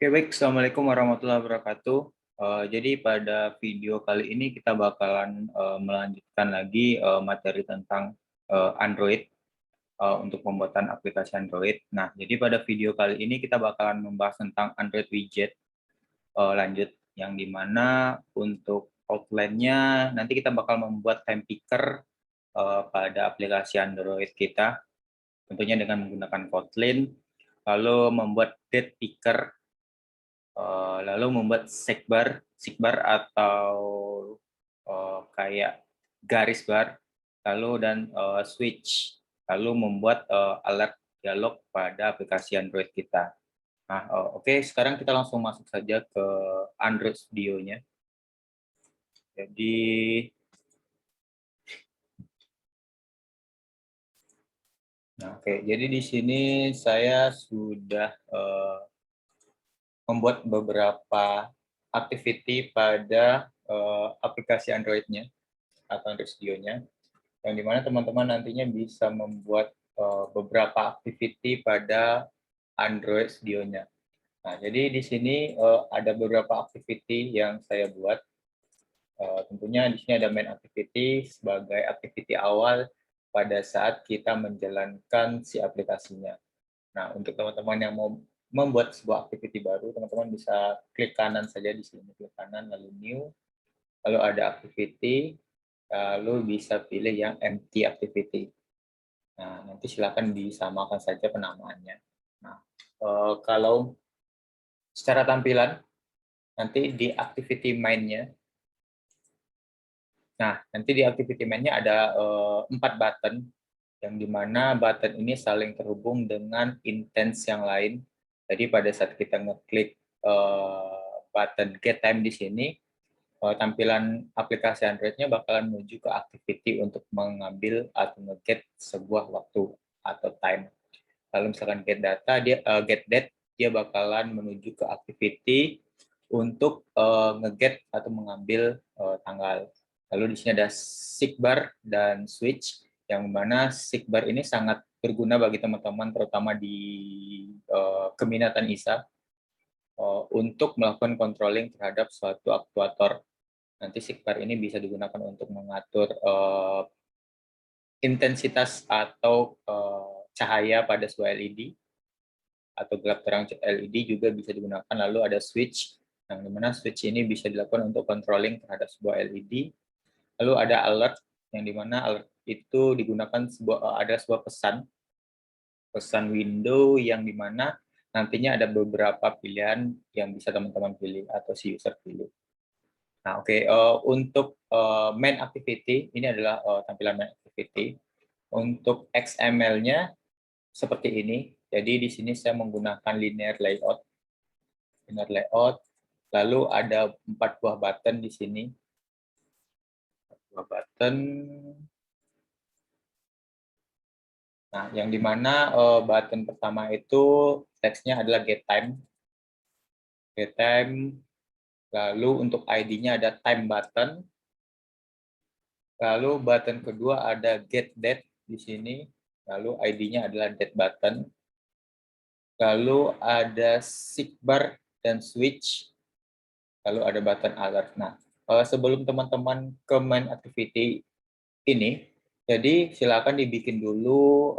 Oke, baik. Assalamualaikum warahmatullahi wabarakatuh. Jadi pada video kali ini kita bakalan melanjutkan lagi materi tentang Android untuk pembuatan aplikasi Android. Nah, jadi pada video kali ini kita bakalan membahas tentang Android widget lanjut, yang dimana untuk outline-nya nanti kita bakal membuat time picker pada aplikasi Android kita, tentunya dengan menggunakan Kotlin, lalu membuat date picker, lalu membuat sidebar atau kayak garis bar, lalu dan switch, lalu membuat alert dialog pada aplikasi Android kita. Nah, oke, sekarang kita langsung masuk saja ke Android Studio-nya. Jadi, jadi di sini saya sudah membuat beberapa activity pada aplikasi Android-nya atau Android Studio-nya, yang dimana teman-teman nantinya bisa membuat beberapa activity pada Android Studio-nya. Nah, jadi di sini ada beberapa activity yang saya buat. Tentunya di sini ada main activity sebagai activity awal pada saat kita menjalankan si aplikasinya. Nah, untuk teman-teman yang mau membuat sebuah activity baru, teman-teman bisa klik kanan saja di sini, klik kanan lalu new, lalu ada activity, lalu bisa pilih yang empty activity. Nah, nanti silakan disamakan saja penamaannya. Nah, kalau secara tampilan, nanti di activity main-nya, nanti di activity main-nya ada 4 button, yang dimana button ini saling terhubung dengan intents yang lain. Jadi pada saat kita ngeklik button get time di sini, tampilan aplikasi Android-nya bakalan menuju ke activity untuk mengambil atau nge-get sebuah waktu atau time. Lalu misalkan get data, get date, dia bakalan menuju ke activity untuk nge-get atau mengambil tanggal. Lalu di sini ada sidebar dan switch, yang mana sidebar ini sangat berguna bagi teman-teman, terutama di keminatan ISA, untuk melakukan controlling terhadap suatu aktuator. Nanti sidebar ini bisa digunakan untuk mengatur intensitas atau cahaya pada sebuah LED, atau gelap terang LED juga bisa digunakan. Lalu ada switch, yang dimana switch ini bisa dilakukan untuk controlling terhadap sebuah LED. Lalu ada alert, yang dimana alert itu digunakan ada sebuah pesan window, yang dimana nantinya ada beberapa pilihan yang bisa teman-teman pilih atau si user pilih. Nah, untuk main activity, ini adalah tampilan main activity. Untuk XML-nya seperti ini. Jadi di sini saya menggunakan linear layout. Lalu ada 4 buah button di sini. 4 buah button. Nah, yang dimana button pertama itu teksnya adalah get time. Get time. Lalu untuk ID-nya ada time button. Lalu button kedua ada get date di sini. Lalu ID-nya adalah date button. Lalu ada sidebar dan switch. Lalu ada button alert. Nah, sebelum teman-teman ke main activity ini, jadi silakan dibikin dulu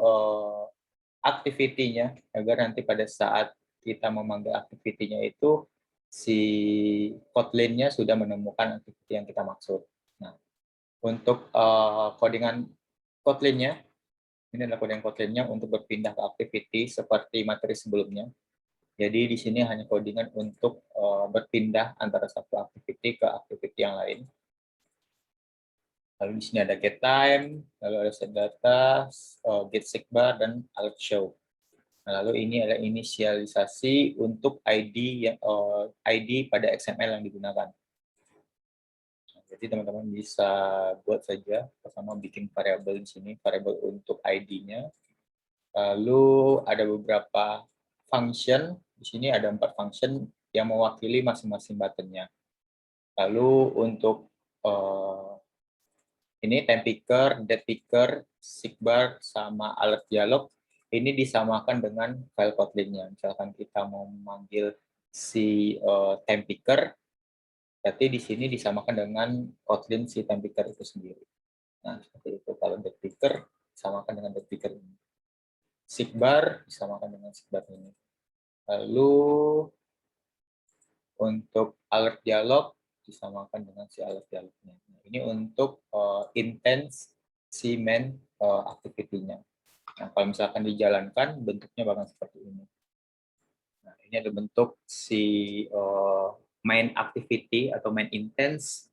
activity-nya, agar nanti pada saat kita memanggil activity-nya itu, si Kotlin-nya sudah menemukan activity yang kita maksud. Nah, untuk codingan Kotlin-nya, ini adalah codingan Kotlin-nya untuk berpindah ke activity seperti materi sebelumnya. Jadi di sini hanya codingan untuk berpindah antara satu activity ke activity yang lain. Lalu di sini ada get time, lalu ada set data, get sidebar, dan alert show. Nah, lalu ini adalah inisialisasi untuk ID pada XML yang digunakan. Nah, jadi teman-teman bisa buat saja, pertama bikin variabel di sini, variabel untuk ID-nya. Lalu ada beberapa function, di sini ada 4 function yang mewakili masing-masing button-nya. Lalu untuk ini time picker, date picker, sidebar, sama alert dialog, ini disamakan dengan file Kotlin-nya. Misalkan kita mau memanggil si time picker, berarti di sini disamakan dengan Kotlin si time picker itu sendiri. Nah, seperti itu. Kalau date picker disamakan dengan date picker ini. Sigbar disamakan dengan sigbar ini. Lalu untuk alert dialog disamakan dengan si alert dialognya. Nah, ini untuk intense si main activity-nya. Nah, kalau misalkan dijalankan, bentuknya bakal seperti ini. Nah, ini ada bentuk si main activity atau main intense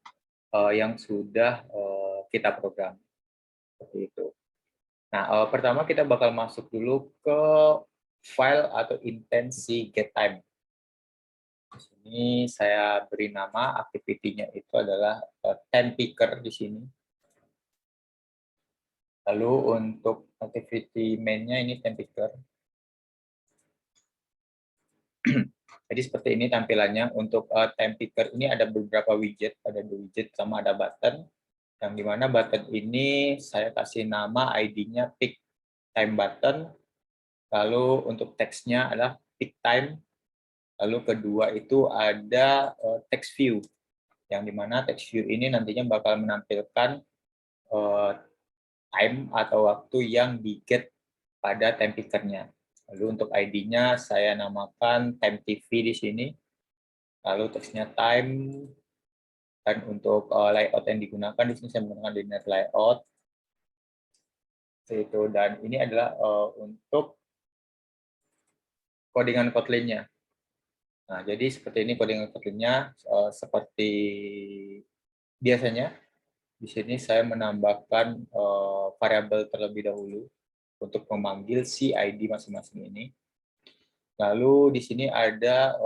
yang sudah kita program. Seperti itu. Nah, pertama kita bakal masuk dulu ke file atau intensi getTime. Di sini saya beri nama activity-nya itu adalah time picker di sini. Lalu untuk activity main-nya ini time picker. Jadi seperti ini tampilannya. Untuk time picker ini ada beberapa widget, ada 2 widget sama ada button. Yang dimana button ini saya kasih nama ID-nya pick time button. Lalu untuk teksnya adalah pick time. Lalu kedua itu ada text view. Yang dimana text view ini nantinya bakal menampilkan time atau waktu yang di-get pada time picker-nya. Lalu untuk ID-nya saya namakan time TV di sini. Lalu teksnya time, dan untuk layout yang digunakan di sini saya menggunakan linear layout. Itu, dan ini adalah untuk codingan Kotlin-nya. Nah, jadi seperti ini codingan Kotlin-nya. Seperti biasanya, di sini saya menambahkan variabel terlebih dahulu untuk memanggil si ID masing-masing ini. Lalu di sini ada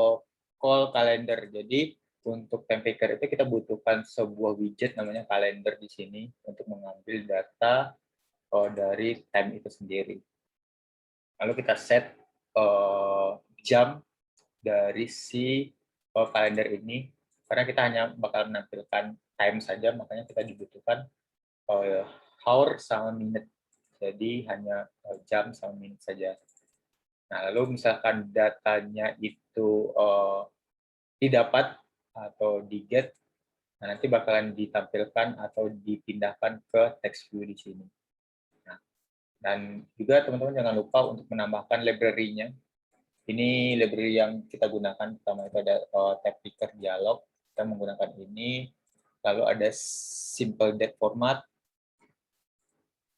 call calendar. Jadi untuk time picker itu kita butuhkan sebuah widget namanya kalender di sini untuk mengambil data dari time itu sendiri. Lalu kita set jam dari si kalender ini, karena kita hanya bakal menampilkan time saja, makanya kita dibutuhkan hour sama minute. Jadi hanya jam sama menit saja. Nah, lalu misalkan datanya itu didapat atau di-get, nah nanti bakalan ditampilkan atau dipindahkan ke text view di sini. Nah, dan juga teman-teman jangan lupa untuk menambahkan library-nya. Ini library yang kita gunakan, pertama itu ada time picker dialog, kita menggunakan ini, lalu ada simple date format,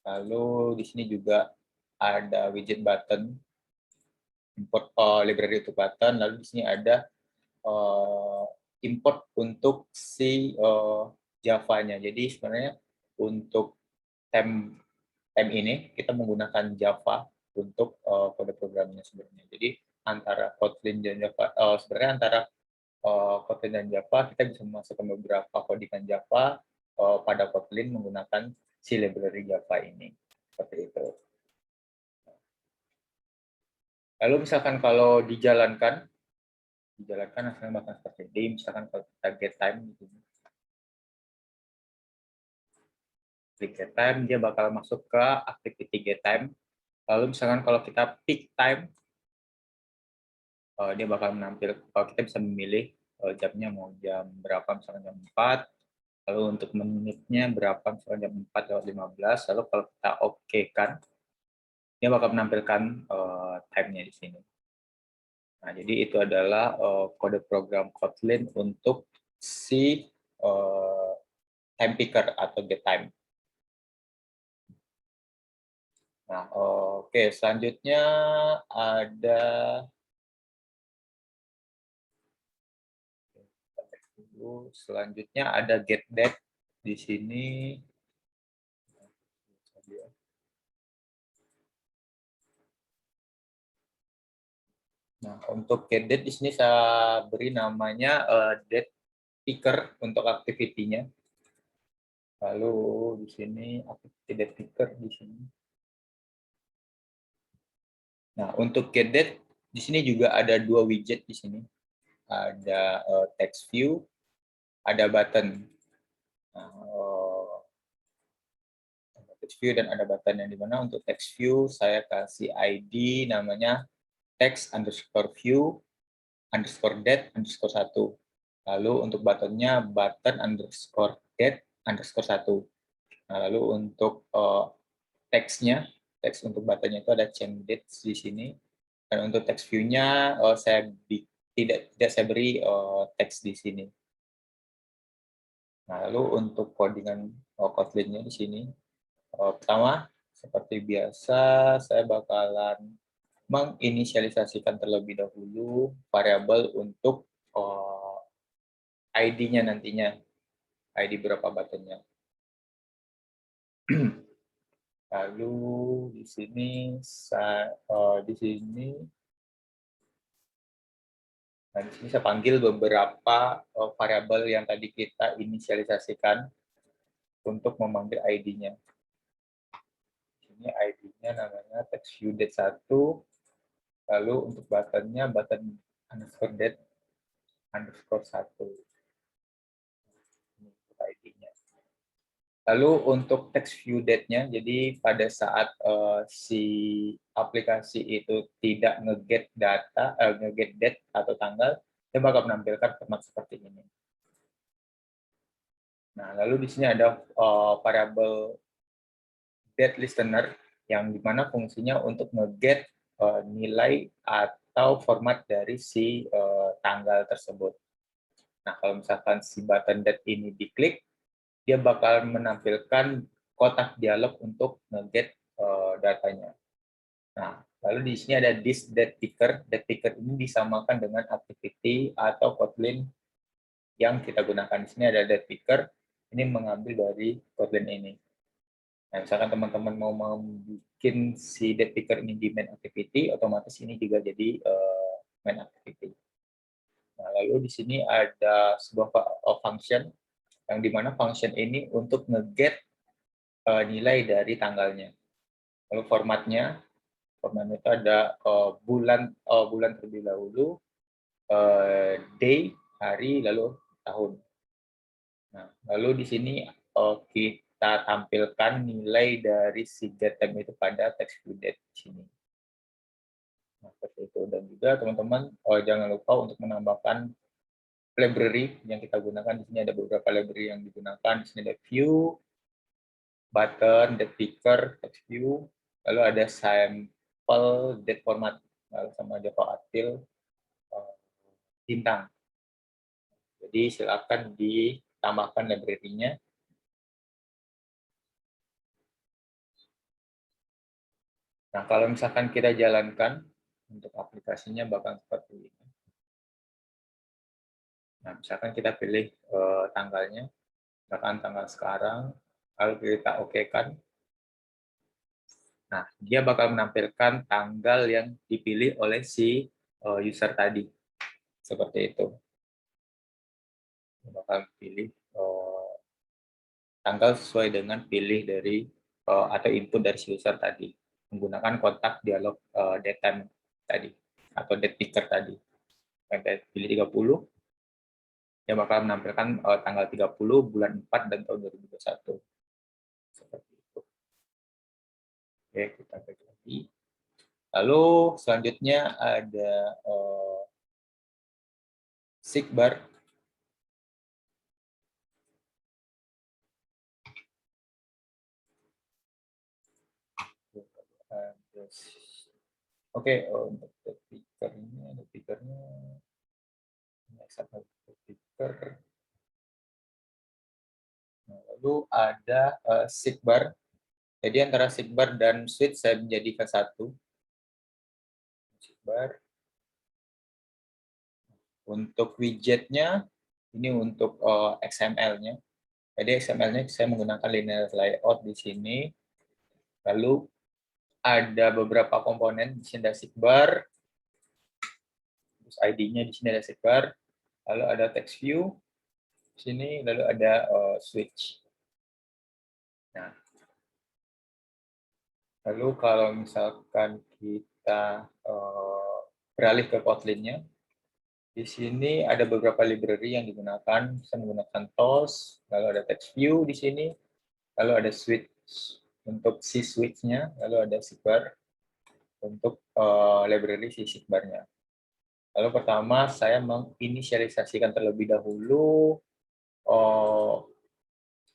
lalu di sini juga ada widget button, import library untuk button, lalu di sini ada import untuk si Java-nya. Jadi sebenarnya untuk time ini kita menggunakan Java untuk kode programnya sebenarnya. Jadi antara Kotlin dan Java, sebenarnya antara Kotlin dan Java kita bisa memasukkan beberapa codingan Java pada Kotlin menggunakan si library Java ini. Seperti itu. Lalu misalkan kalau dijalankan hasilnya bakal seperti ini. Misalkan kalau kita get time gitu, klik get time, dia bakal masuk ke activity get time. Lalu misalkan kalau kita pick time, dia bakal menampil, kalau kita bisa memilih jamnya mau jam berapa, misalkan jam 4, lalu untuk menitnya berapa, misalkan jam 4:15, lalu kalau kita oke-kan, dia bakal menampilkan time-nya di sini. Nah, jadi itu adalah kode program Kotlin untuk si time picker atau get time. Nah, oke, selanjutnya ada get date di sini. Nah, untuk get date di sini saya beri namanya date picker untuk activity-nya. Lalu di sini activity date picker di sini. Nah, untuk get date di sini juga ada 2 widget di sini. Ada text view, ada button. Nah, text view dan ada button, yang dimana untuk text view saya kasih ID namanya text_view underscore date underscore 1. Lalu untuk buttonnya button underscore date underscore 1. Nah, lalu untuk teksnya, teks untuk buttonnya itu ada change date di sini. Dan untuk text view-nya tidak saya beri teks di sini. Nah, lalu untuk codingan Kotlin-nya di sini, pertama seperti biasa saya bakalan menginisialisasikan terlebih dahulu variabel untuk ID-nya nantinya, ID berapa buttonnya. Lalu di sini saya panggil beberapa variabel yang tadi kita inisialisasikan untuk memanggil ID-nya. Ini ID-nya namanya textViewDate1. Lalu untuk buttonnya button underscore date underscore 1. Ini untuk ID-nya. Lalu untuk text view date-nya, jadi pada saat si aplikasi itu tidak nge-get data, nge-get date atau tanggal, dia bakal menampilkan format seperti ini. Nah, lalu di sini ada variabel date listener yang dimana fungsinya untuk nge-get nilai atau format dari si tanggal tersebut. Nah, kalau misalkan si button date ini diklik, dia bakal menampilkan kotak dialog untuk nge-get datanya. Nah, lalu di sini ada this date picker. Date picker ini disamakan dengan activity atau Kotlin yang kita gunakan. Di sini ada date picker, ini mengambil dari Kotlin ini. Nah, misalkan teman-teman mau membuat si date picker ini di main activity, otomatis ini juga jadi main activity. Nah, lalu di sini ada sebuah function yang dimana function ini untuk nge-get nilai dari tanggalnya. Lalu formatnya itu ada bulan terlebih dahulu, day, hari, lalu tahun. Nah, lalu di sini kita tampilkan nilai dari si getTime itu pada textViewDate di sini. Nah, seperti itu. Dan juga teman-teman jangan lupa untuk menambahkan library yang kita gunakan. Di sini ada beberapa library yang digunakan. Di sini ada view, button, date picker, text view, lalu ada sample date format, lalu sama Java Util bintang. Jadi silakan ditambahkan library-nya. Nah, kalau misalkan kita jalankan untuk aplikasinya bakal seperti ini. Nah, misalkan kita pilih tanggalnya, misalkan tanggal sekarang, lalu kita oke-kan. Nah, dia bakal menampilkan tanggal yang dipilih oleh si user tadi. Seperti itu. Bakal pilih tanggal sesuai dengan pilih dari atau input dari si user tadi. Menggunakan kotak dialog datetime tadi, atau date picker tadi. Yang pilih 30, dia bakal menampilkan tanggal 30 bulan 4 dan tahun 2021. Seperti itu. Oke, kita back lagi. Lalu selanjutnya ada seekbar. Oke, untuk date pickernya picker. Nah, lalu ada seekbar. Jadi antara seekbar dan switch saya menjadikan satu. Seekbar. Untuk widgetnya, ini untuk XML-nya. Jadi XML-nya saya menggunakan linear layout di sini. Lalu ada beberapa komponen, di sini ada seekbar, terus ID-nya di sini ada seekbar, lalu ada text view, di sini, lalu ada switch. Nah, lalu kalau misalkan kita beralih ke Kotlin-nya, di sini ada beberapa library yang digunakan. Saya menggunakan TOS, lalu ada text view di sini, lalu ada switch untuk si switch-nya, lalu ada seekbar untuk library si seekbar-nya. Lalu pertama saya menginisialisasikan terlebih dahulu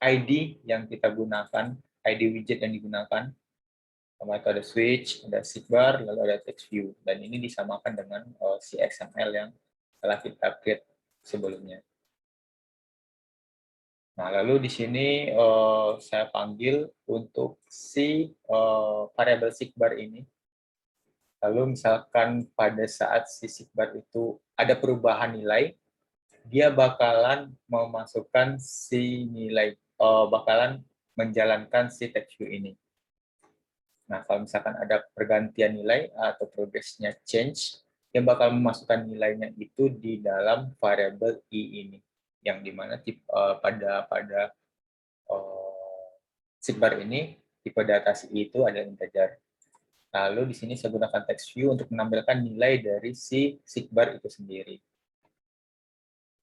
ID yang kita gunakan, ID widget yang digunakan. Sama itu ada switch, ada sidebar, lalu ada text view. Dan ini disamakan dengan si XML yang telah kita create sebelumnya. Nah, lalu di sini saya panggil untuk si variabel sidebar ini. Lalu misalkan pada saat si sidebar itu ada perubahan nilai, dia bakalan memasukkan si nilai, bakalan menjalankan si text view ini. Nah, kalau misalkan ada pergantian nilai atau progresnya change, dia bakal memasukkan nilainya itu di dalam variabel i ini, yang dimana pada sidebar ini tipe data si i itu adalah integer. Lalu di sini saya gunakan text view untuk menampilkan nilai dari si sidebar itu sendiri.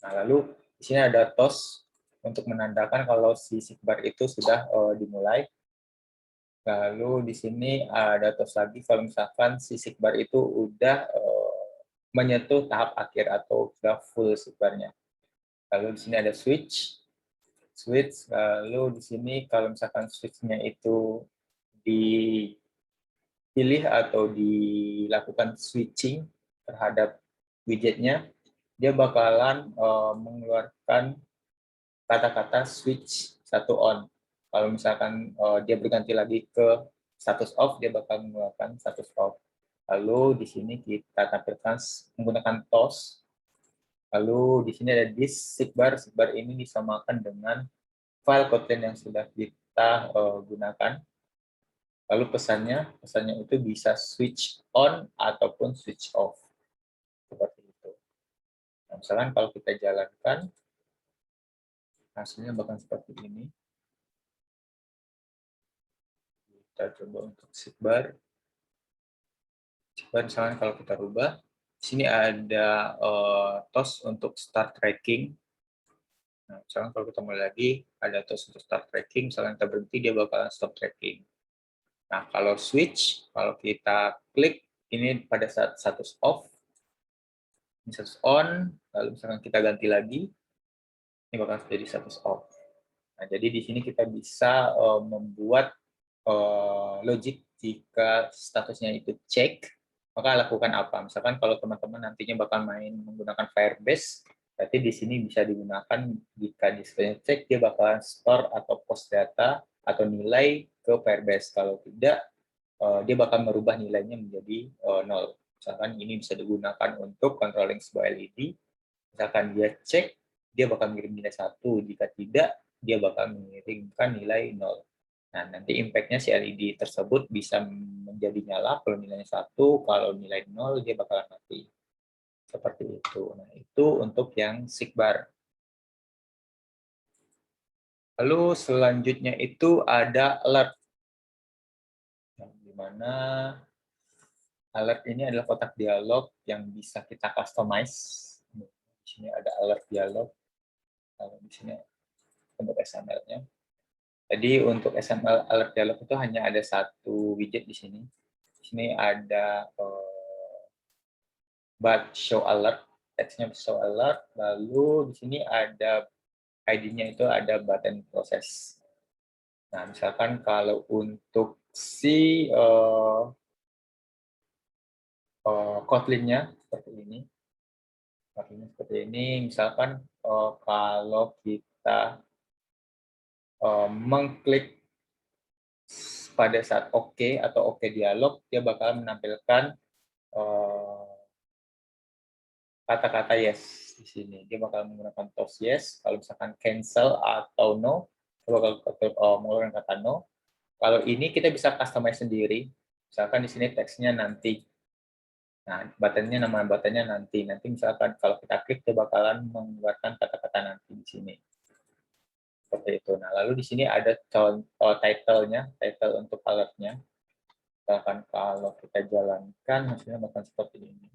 Nah, lalu di sini ada toss untuk menandakan kalau si sidebar itu sudah dimulai. Lalu di sini ada toss lagi kalau misalkan si sidebar itu udah menyentuh tahap akhir atau sudah full sidebarnya. Lalu di sini ada switch. Lalu di sini kalau misalkan switch-nya itu dipilih atau dilakukan switching terhadap widgetnya, dia bakalan mengeluarkan kata-kata switch satu on. Kalau misalkan dia berganti lagi ke status off, dia bakal mengeluarkan status off. Lalu di sini kita tampilkan menggunakan toss. Lalu di sini ada this sidebar. Sidebar ini disamakan dengan file Kotlin yang sudah kita gunakan. Lalu pesannya itu bisa switch on ataupun switch off. Seperti itu. Nah, misalkan kalau kita jalankan, hasilnya bakal seperti ini. Kita coba untuk sidebar. Sidebar misalkan kalau kita rubah, di sini ada toss untuk start tracking. Nah, misalkan kalau kita mulai lagi, ada toss untuk start tracking. Misalkan kita berhenti, dia bakalan stop tracking. Nah, kalau switch, kalau kita klik, ini pada saat status off, ini status on, lalu misalkan kita ganti lagi, ini bakal jadi status off. Nah, jadi di sini kita bisa membuat logik jika statusnya itu check, maka lakukan apa? Misalkan kalau teman-teman nantinya bakal main menggunakan Firebase, berarti di sini bisa digunakan jika di check, dia bakalan store atau post data atau nilai ke Firebase. Kalau tidak, dia bakal merubah nilainya menjadi 0. Misalkan ini bisa digunakan untuk controlling sebuah LED. Misalkan dia cek, dia bakal mengirim nilai 1. Jika tidak, dia bakal mengirimkan nilai 0. Nah, nanti impact-nya si LED tersebut bisa menjadi nyala kalau nilainya 1, kalau nilai 0 dia bakalan mati. Seperti itu. Nah, itu untuk yang sidebar. Lalu selanjutnya itu ada alert. Yang dimana alert ini adalah kotak dialog yang bisa kita customize. Di sini ada alert dialog. Lalu di sini untuk XML-nya. Jadi untuk XML alert dialog itu hanya ada satu widget di sini. Di sini ada but show alert, teksnya show alert, lalu di sini ada ID-nya itu ada button process. Nah, misalkan kalau untuk si Kotlin-nya seperti ini, misalkan kalau kita mengklik pada saat OK atau OK dialog, dia bakal menampilkan kata-kata yes di sini. Dia bakal menggunakan toss yes. Kalau misalkan cancel atau no, dia bakal menggunakan kata no. Kalau ini kita bisa customize sendiri. Misalkan di sini teksnya nanti. Nah, buttonnya, nama buttonnya nanti. Nanti misalkan kalau kita klik, dia bakalan mengeluarkan kata-kata nanti di sini. Seperti itu. Nah, lalu di sini ada contoh title-nya, title untuk alertnya. Misalkan kalau kita jalankan, hasilnya bakal seperti ini.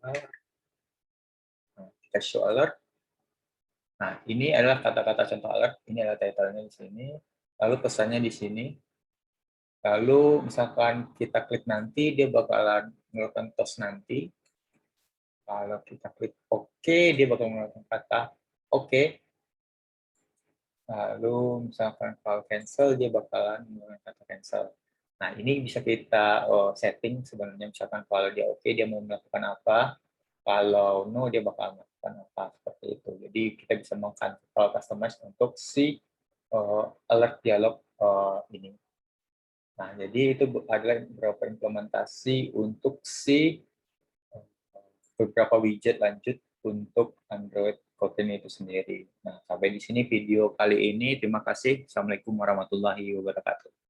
Nah, kita show alert. Nah, ini adalah kata-kata contoh alert. Ini adalah title-nya di sini. Lalu pesannya di sini. Lalu misalkan kita klik nanti, dia bakalan melakukan toast nanti. Kalau kita klik OK, dia bakal melakukan kata OK. Lalu misalkan file cancel, dia bakalan menggunakan kata cancel. Nah, ini bisa kita setting sebenarnya, misalkan kalau dia oke, dia mau melakukan apa, kalau no, dia bakal melakukan apa, seperti itu. Jadi kita bisa mengkontrol customize untuk si alert dialog ini. Nah, jadi itu adalah beberapa implementasi untuk si beberapa widget lanjut untuk Android Kotlin itu sendiri. Nah, sampai di sini video kali ini. Terima kasih. Assalamualaikum warahmatullahi wabarakatuh.